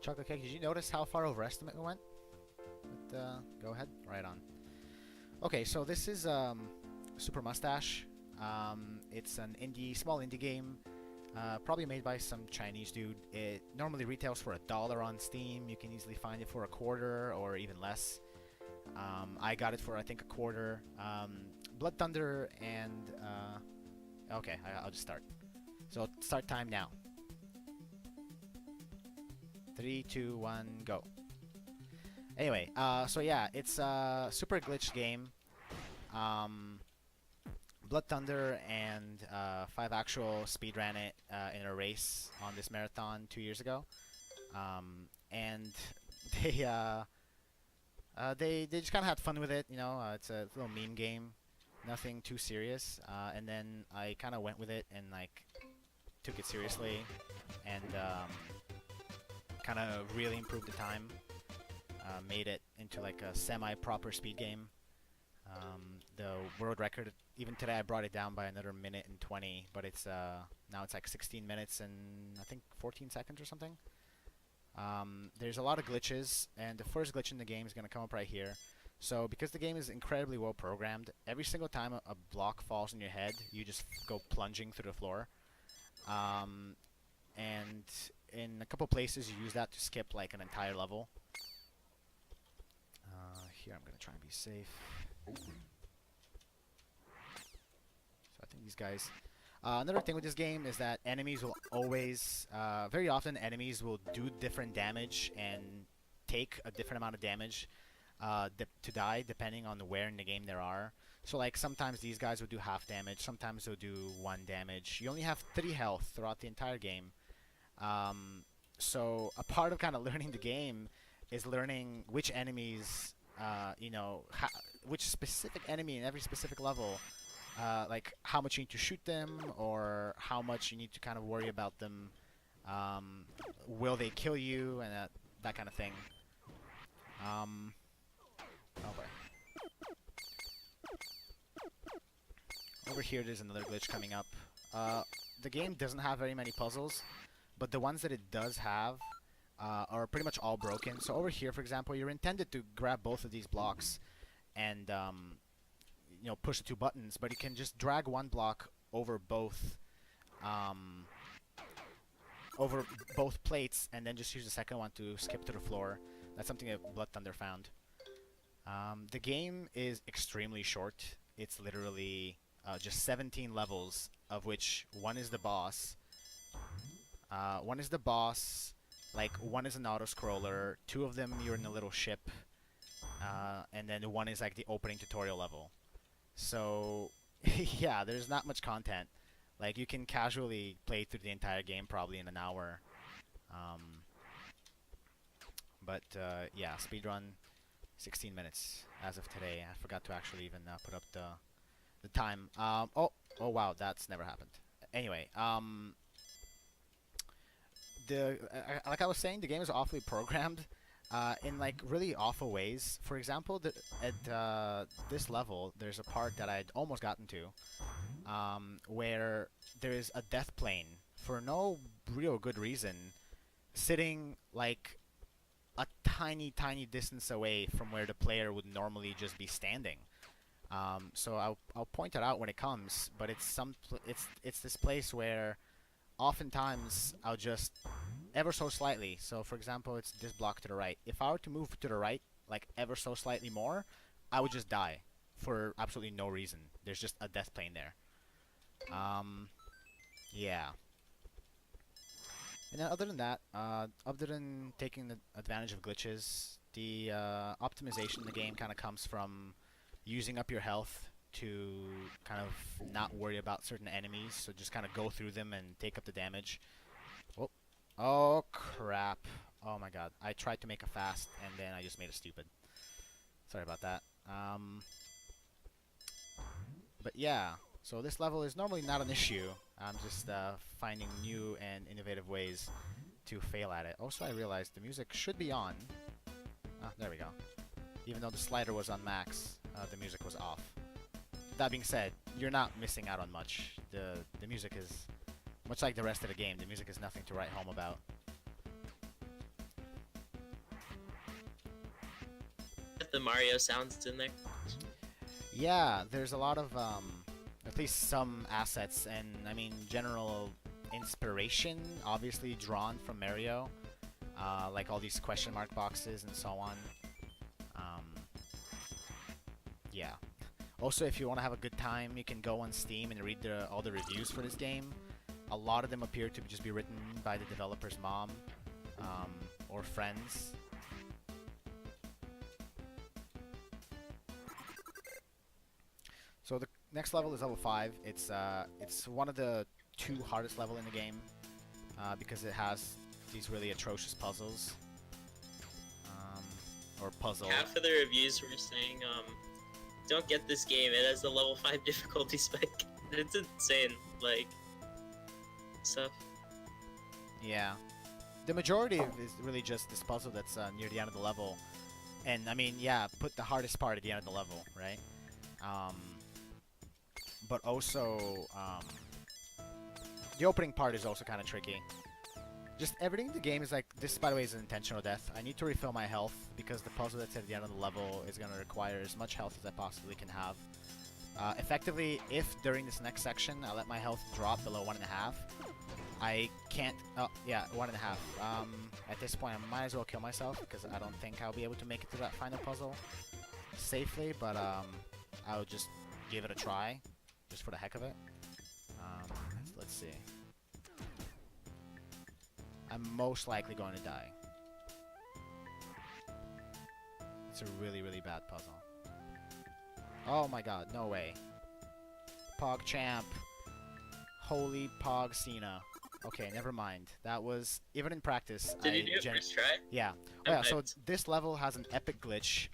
Chocolate cake, did you notice how far over estimate we went? But, go ahead. Right on. Okay, so this is Super Mustache. It's an small indie game, probably made by some Chinese dude. It normally retails for $1 on Steam. You can easily find it for a quarter or even less. I got it for I think a quarter. Blood Thunder and okay, I'll just start. So start time now. 3, 2, 1, go. Anyway, so yeah, it's a super glitched game. Blood Thunder and Five Actual speedran it in a race on this marathon 2 years ago, and they they just kind of had fun with it. You know, it's a little meme game, nothing too serious. And then I kind of went with it and like took it seriously, and kind of really improved the time. Made it into like a semi-proper speed game. The world record, even today, I brought it down by another minute and 20, but it's now it's like 16 minutes and I think 14 seconds or something. There's a lot of glitches, and the first glitch in the game is going to come up right here. So because the game is incredibly well programmed, every single time a block falls on your head, you just go plunging through the floor. And in a couple places, you use that to skip like an entire level. Here I'm going to try and be safe. So I think these guys... another thing with this game is that enemies will always... very often enemies will do different damage and take a different amount of damage to die, depending on where in the game there are. So like sometimes these guys will do half damage, sometimes they'll do 1 damage. You only have 3 health throughout the entire game. So a part of kind of learning the game is learning which enemies... you know, which specific enemy in every specific level, like how much you need to shoot them, or how much you need to kind of worry about them. Will they kill you, and that kind of thing. Oh boy. Over here, there's another glitch coming up. The game doesn't have very many puzzles, but the ones that it does have are pretty much all broken. So over here, for example, you're intended to grab both of these blocks and you know, push the 2 buttons, but you can just drag 1 block over both plates, and then just use the second one to skip to the floor. That's something that Blood Thunder found. The game is extremely short. It's literally just 17 levels, of which 1 is the boss. 1 is the boss. Like, 1 is an auto-scroller, 2 of them you're in a little ship, and then 1 is like the opening tutorial level. So, yeah, there's not much content. Like, you can casually play through the entire game probably in an hour. Yeah, speedrun 16 minutes as of today. I forgot to actually even put up the time. Oh wow, that's never happened. Anyway, like I was saying, the game is awfully programmed in like really awful ways. For example, at this level, there's a part that I'd almost gotten to, where there is a death plane for no real good reason, sitting like a tiny distance away from where the player would normally just be standing. So I'll point it out when it comes, but it's this place where oftentimes I'll just ever so slightly. So for example, it's this block to the right. If I were to move to the right, like ever so slightly more, I would just die for absolutely no reason. There's just a death plane there. Yeah. And then other than that, other than taking advantage of glitches, the optimization in the game kind of comes from using up your health to kind of not worry about certain enemies, so just kind of go through them and take up the damage. Oh, oh crap. Oh my god. I tried to make a fast, and then I just made it stupid. Sorry about that. But yeah, so this level is normally not an issue. I'm just finding new and innovative ways to fail at it. Also, I realized the music should be on. Ah, there we go. Even though the slider was on max, the music was off. That being said, you're not missing out on much. The music is, much like the rest of the game, the music is nothing to write home about. the Mario sounds in there. Yeah, there's a lot of at least some assets and I mean general inspiration, obviously drawn from Mario, like all these question mark boxes and so on. Um, yeah. Also, if you want to have a good time, you can go on Steam and read all the reviews for this game. A lot of them appear to just be written by the developer's mom or friends. So the next level is level 5. It's one of the 2 hardest level in the game because it has these really atrocious puzzles. Or puzzle. Half of the reviews were saying, don't get this game, it has the level 5 difficulty spike. It's insane, like, stuff. Yeah. The majority is really just this puzzle that's near the end of the level. And, I mean, yeah, put the hardest part at the end of the level, right? But also, the opening part is also kind of tricky. Just everything in the game is like, this by the way is an intentional death. I need to refill my health because the puzzle that's at the end of the level is going to require as much health as I possibly can have. Effectively, if during this next section I let my health drop below 1.5, I can't, oh yeah, 1.5. At this point I might as well kill myself because I don't think I'll be able to make it to that final puzzle safely, but I'll just give it a try, just for the heck of it. Let's see. I'm most likely going to die. It's a really, really bad puzzle. Oh my god, no way. Pog Champ. Holy Pog Cena. Okay, never mind. That was, even in practice, Did you do it first try? Yeah. Oh yeah, so this level has an epic glitch.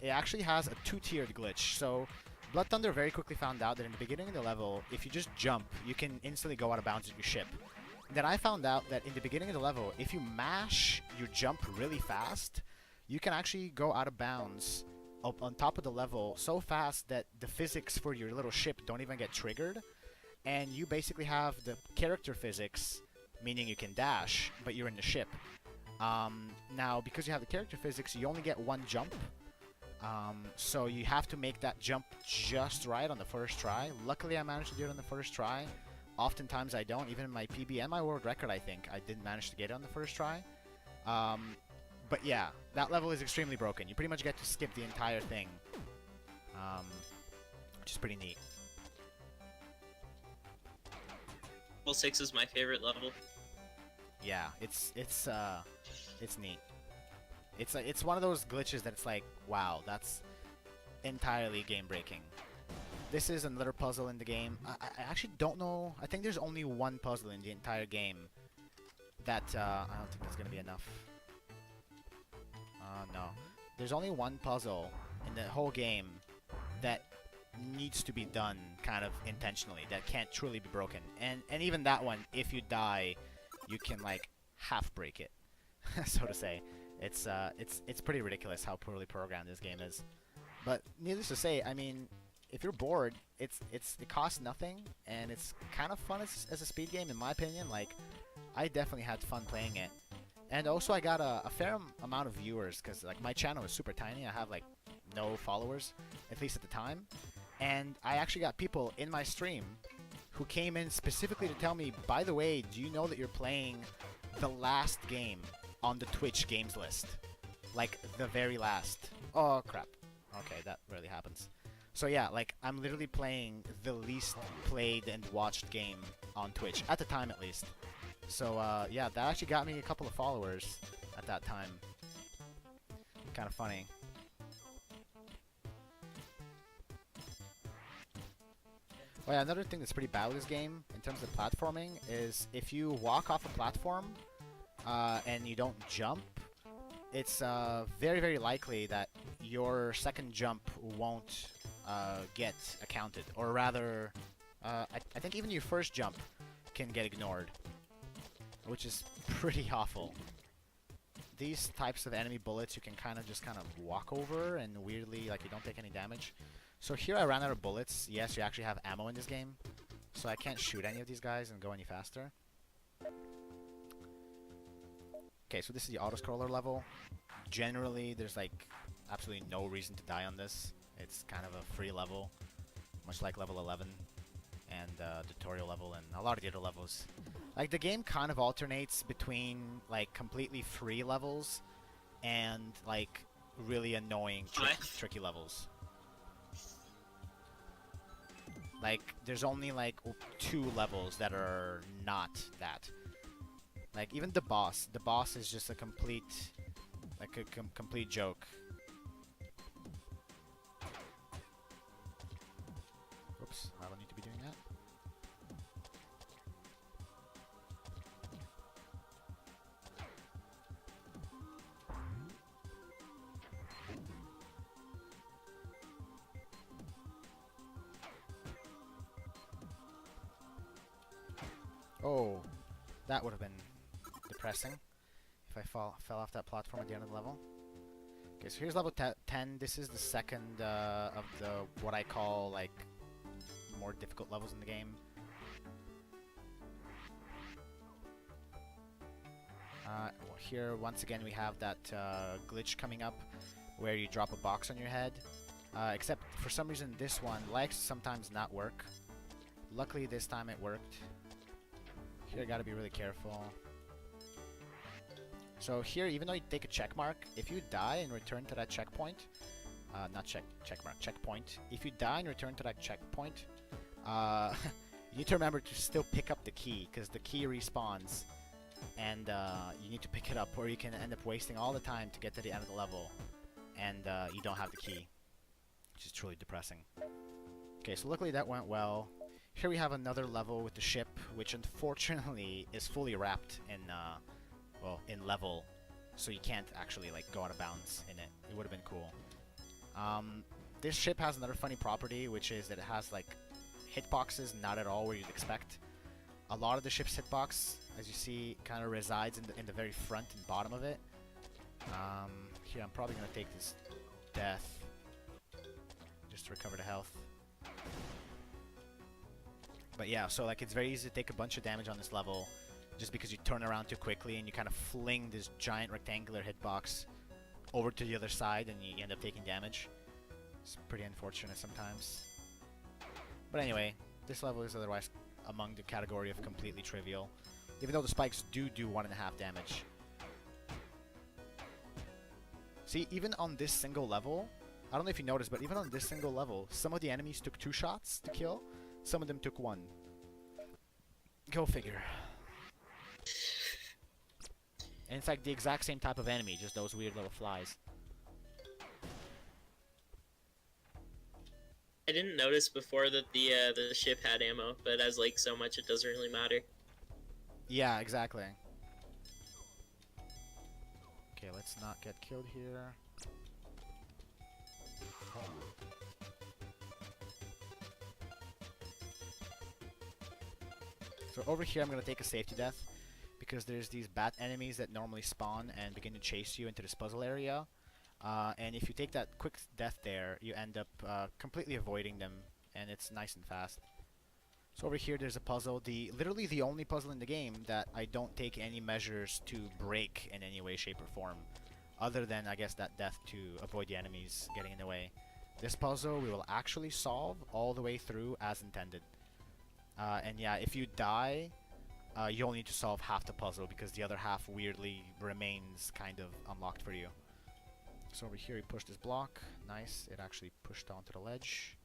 It actually has a 2-tiered glitch. So, Blood Thunder very quickly found out that in the beginning of the level, if you just jump, you can instantly go out of bounds with your ship. Then I found out that in the beginning of the level, if you mash your jump really fast, you can actually go out of bounds up on top of the level so fast that the physics for your little ship don't even get triggered. And you basically have the character physics, meaning you can dash, but you're in the ship. Now, because you have the character physics, you only get 1 jump. So you have to make that jump just right on the first try. Luckily, I managed to do it on the first try. Oftentimes I don't. Even in my PB and my world record, I think, I didn't manage to get it on the first try. But yeah, that level is extremely broken. You pretty much get to skip the entire thing. Which is pretty neat. Level 6 is my favorite level. Yeah, it's neat. It's one of those glitches that it's like, wow, that's entirely game-breaking. This is another puzzle in the game. I actually don't know. I think there's only 1 puzzle in the entire game that, I don't think that's going to be enough. No. There's only 1 puzzle in the whole game that needs to be done kind of intentionally, that can't truly be broken. And even that one, if you die, you can, like, half break it, so to say. It's pretty ridiculous how poorly programmed this game is. But needless to say, I mean, if you're bored, it costs nothing, and it's kind of fun as a speed game, in my opinion. Like, I definitely had fun playing it. And also, I got a fair amount of viewers, because, like, my channel is super tiny. I have, like, no followers, at least at the time. And I actually got people in my stream who came in specifically to tell me, by the way, do you know that you're playing the last game on the Twitch games list? Like, the very last. Oh, crap. Okay, that really happens. So yeah, like, I'm literally playing the least played and watched game on Twitch, at the time at least. So, yeah, that actually got me a couple of followers at that time. Kind of funny. Oh yeah, another thing that's pretty bad with this game, in terms of platforming, is if you walk off a platform, and you don't jump, it's very, very likely that your second jump won't get accounted. Or rather, I think even your first jump can get ignored, which is pretty awful. These types of enemy bullets you can kind of walk over, and weirdly, like, you don't take any damage. So here I ran out of bullets. Yes, you actually have ammo in this game, so I can't shoot any of these guys and go any faster. Okay, so this is the auto-scroller level. Generally, there's like absolutely no reason to die on this. It's kind of a free level, much like level 11 and tutorial level and a lot of the other levels. Like, the game kind of alternates between like completely free levels and like really annoying tricky levels. Like, there's only like 2 levels that are not that. Like, even the boss is just a complete, like a complete joke. Oops, I don't need to be doing that. Oh, that would have been depressing if I fell off that platform at the end of the level. Okay, so here's level 10. This is the second of the what I call like more difficult levels in the game. Here, once again, we have that glitch coming up where you drop a box on your head. Except for some reason, this one likes to sometimes not work. Luckily, this time it worked. Here, I gotta be really careful. So here, even though you take a check mark, if you die and return to that checkpoint, not checkpoint. If you die and return to that checkpoint, you need to remember to still pick up the key, because the key respawns, and you need to pick it up, or you can end up wasting all the time to get to the end of the level, and you don't have the key, which is truly depressing. Okay, so luckily that went well. Here we have another level with the ship, which unfortunately is fully wrapped in, well, in level, so you can't actually like go out of bounds in it. It would have been cool. This ship has another funny property, which is that it has like hitboxes not at all where you'd expect. A lot of the ship's hitbox, as you see, kind of resides in the very front and bottom of it. Here, I'm probably gonna take this death just to recover the health. But yeah, so like it's very easy to take a bunch of damage on this level just because you turn around too quickly and you kind of fling this giant rectangular hitbox over to the other side and you end up taking damage. It's pretty unfortunate sometimes. But anyway, this level is otherwise among the category of completely trivial, even though the spikes do 1.5 damage. See, even on this single level, I don't know if you noticed, but even on this single level, some of the enemies took 2 shots to kill. Some of them took 1. Go figure. And it's like the exact same type of enemy, just those weird little flies. I didn't notice before that the ship had ammo, but as like so much, it doesn't really matter. Yeah, exactly. Okay, let's not get killed here. So over here I'm going to take a safety death because there's these bat enemies that normally spawn and begin to chase you into this puzzle area. And if you take that quick death there, you end up completely avoiding them, and it's nice and fast. So over here there's a puzzle, literally the only puzzle in the game that I don't take any measures to break in any way, shape, or form. Other than, I guess, that death to avoid the enemies getting in the way. This puzzle we will actually solve all the way through as intended. And yeah, if you die, you only need to solve half the puzzle because the other half weirdly remains kind of unlocked for you. So over here we push this block. Nice, it actually pushed onto the ledge.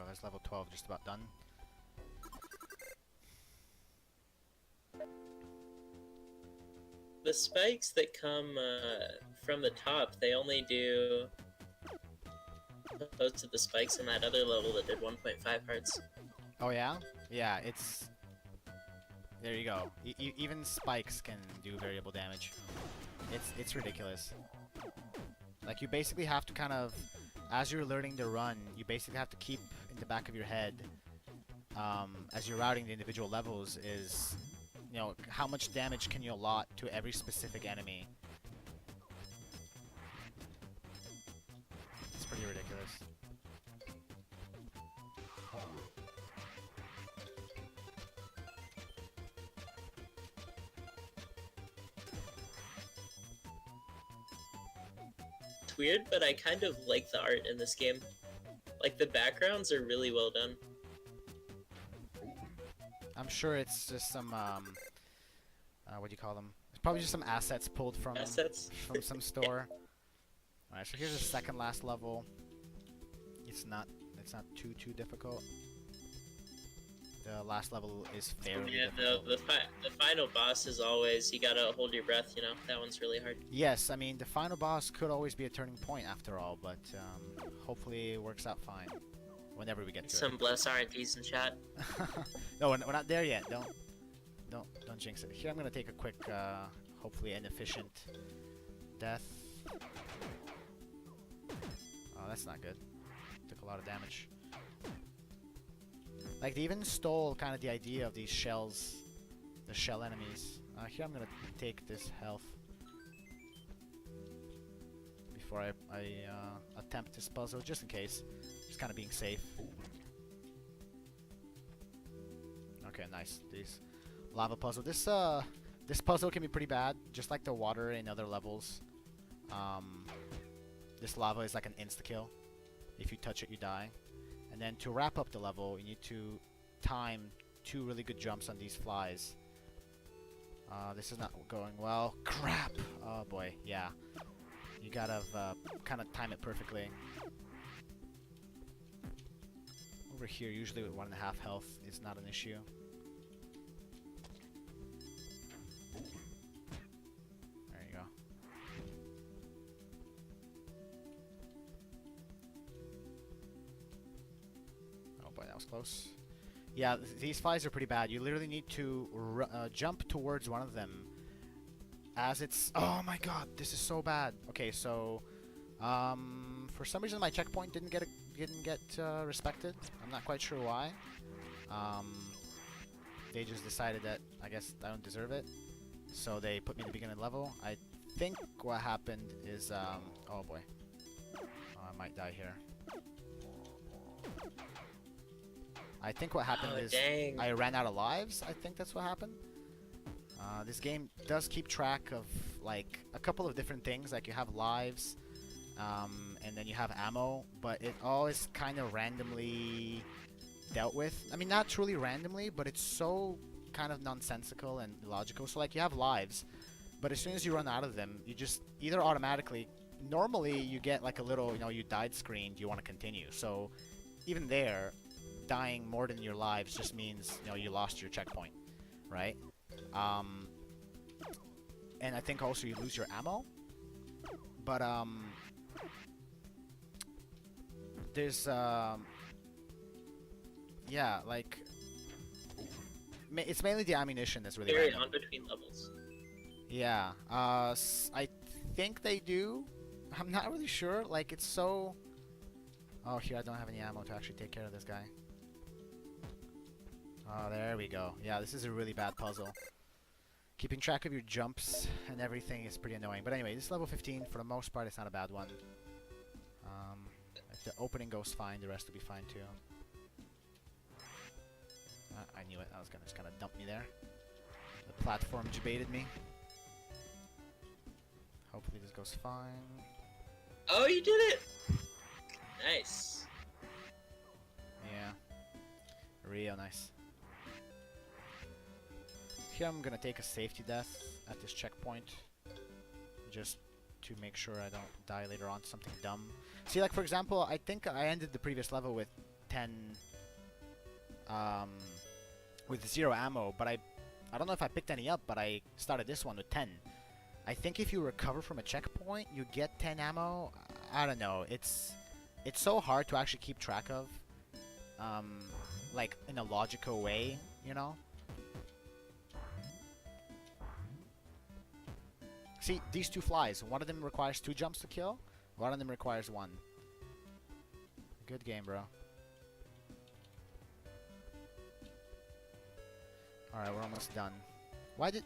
There's level 12 just about done. The spikes that come from the top, they only do opposed to the spikes in that other level that did 1.5 hearts. Oh yeah? Yeah, it's... There you go. Even spikes can do variable damage. It's ridiculous. Like, you basically have to kind of as you're learning to run, you basically have to keep in the back of your head, as you're routing the individual levels, is, you know, how much damage can you allot to every specific enemy. It's pretty ridiculous. It's weird, but I kind of like the art in this game. Like, the backgrounds are really well done. I'm sure it's just some, what do you call them? It's probably just some assets pulled from some store. Alright, so here's the second last level. It's not too difficult. The last level is fairly difficult. The final boss is always, you gotta hold your breath, you know? That one's really hard. Yes, I mean, the final boss could always be a turning point after all, but hopefully it works out fine whenever we get to Some bless RNTs in chat. No, we're not there yet. Don't jinx it. Here I'm gonna take a quick, hopefully inefficient death. Oh, that's not good. Took a lot of damage. Like, they even stole kind of the idea of these shells, the shell enemies. Here I'm gonna take this health before I attempt this puzzle, just in case. Just kind of being safe. Okay, nice. These lava puzzle. This puzzle can be pretty bad, just like the water in other levels. This lava is like an insta-kill. If you touch it, you die. And then to wrap up the level, you need to time 2 really good jumps on these flies. This is not going well. Crap! Oh boy, yeah. You gotta kind of time it perfectly. Over here, usually with 1.5 health, is not an issue. There you go. Oh boy, that was close. Yeah, these flies are pretty bad. You literally need to jump towards one of them as it's... Oh my god, this is so bad. Okay, so... for some reason my checkpoint didn't get respected. I'm not quite sure why. They just decided that I guess I don't deserve it, so they put me in the beginning level. I think what happened is oh boy, I might die here. I think what happened is dang. I ran out of lives. I think that's what happened. This game does keep track of like a couple of different things, like you have lives, and then you have ammo, but it always kind of randomly dealt with. I mean, not truly randomly, but it's so kind of nonsensical and illogical. So like you have lives, but as soon as you run out of them, you just either automatically, normally you get like a little, you know, you died screen, do you want to continue? So even there, dying more than your lives just means, you know, you lost your checkpoint, right? And I think also you lose your ammo, but there's yeah, like it's mainly the ammunition that's really Very random. on between levels. Yeah, I think they do. I'm not really sure. Like, it's so... Oh, here I don't have any ammo to actually take care of this guy. Oh, there we go. Yeah, this is a really bad puzzle. Keeping track of your jumps and everything is pretty annoying. But anyway, this is level 15. For the most part, it's not a bad one. If the opening goes fine, the rest will be fine too. I knew it. I was gonna just kind of dump me there. The platform debated me. Hopefully this goes fine. Oh, you did it! Nice. Yeah. Real nice. Here I'm gonna take a safety death at this checkpoint, just to make sure I don't die later on to something dumb. See, like for example, I think I ended the previous level with 10, with 0 ammo, but I don't know if I picked any up, but I started this one with 10. I think if you recover from a checkpoint, you get 10 ammo. I don't know. It's so hard to actually keep track of, like in a logical way, you know. See, these two flies, one of them requires 2 jumps to kill, one of them requires 1. Good game, bro. Alright, we're almost done. Why? There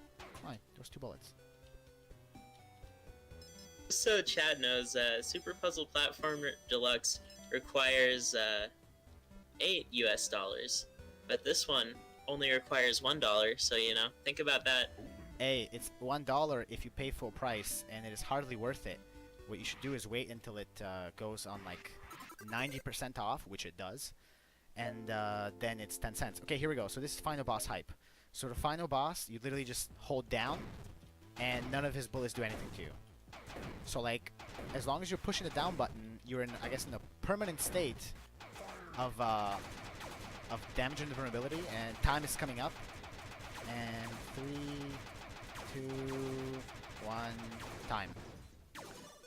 was 2 bullets. So Chad knows, Super Puzzle Platformer Deluxe requires $8 US, but this one only requires $1. So think about that. Hey, it's $1 if you pay full price, and it is hardly worth it. What you should do is wait until it goes on like 90% off, which it does, and then it's 10 cents. Okay, here we go. So this is final boss hype. So the final boss, you literally just hold down, and none of his bullets do anything to you. So like, as long as you're pushing the down button, you're in, I guess, in a permanent state of damage and vulnerability, and time is coming up. And 3, 2, 1, time.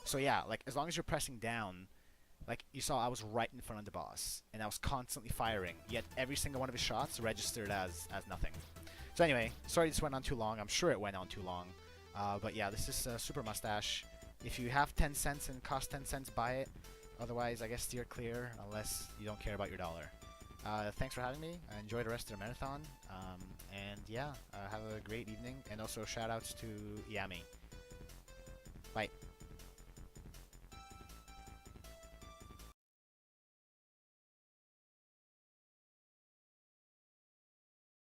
So yeah, like as long as you're pressing down, like you saw, I was right in front of the boss, and I was constantly firing. Yet every single one of his shots registered as nothing. So anyway, sorry this went on too long. I'm sure it went on too long. But yeah, this is Super Mustache. If you have 10 cents and cost 10 cents, buy it. Otherwise, I guess steer clear unless you don't care about your dollar. Thanks for having me. Enjoy the rest of the marathon. And yeah, have a great evening. And also shout outs to Yami. Bye.